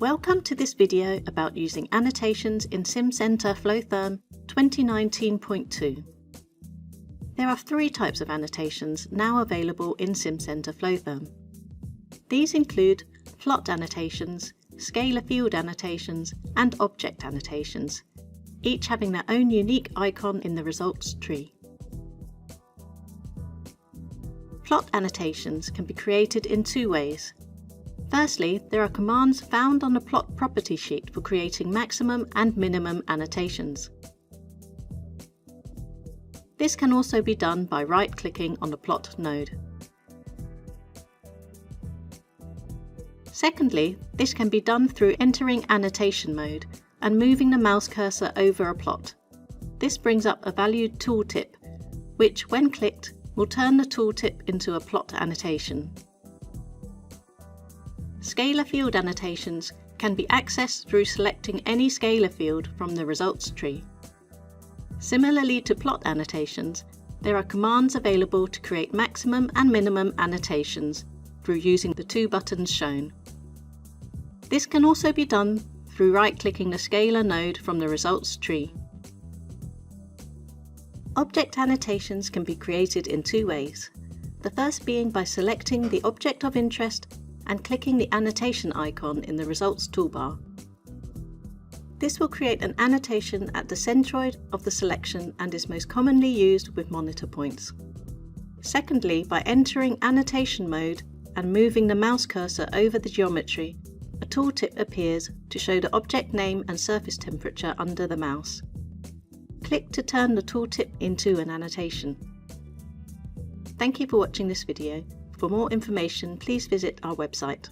Welcome to this video about using annotations in Simcenter Flotherm 2019.2. There are three types of annotations now available in Simcenter Flotherm. These include plot annotations, scalar field annotations, and object annotations, each having their own unique icon in the results tree. Plot annotations can be created in two ways. Firstly, there are commands found on the plot property sheet for creating maximum and minimum annotations. This can also be done by right-clicking on the plot node. Secondly, this can be done through entering annotation mode and moving the mouse cursor over a plot. This brings up a valued tooltip, which, when clicked, will turn the tooltip into a plot annotation. Scalar field annotations can be accessed through selecting any scalar field from the results tree. Similarly to plot annotations, there are commands available to create maximum and minimum annotations through using the two buttons shown. This can also be done through right-clicking the scalar node from the results tree. Object annotations can be created in two ways, the first being by selecting the object of interest and clicking the annotation icon in the results toolbar. This will create an annotation at the centroid of the selection and is most commonly used with monitor points. Secondly, by entering annotation mode and moving the mouse cursor over the geometry, a tooltip appears to show the object name and surface temperature under the mouse. Click to turn the tooltip into an annotation. Thank you for watching this video. For more information, please visit our website.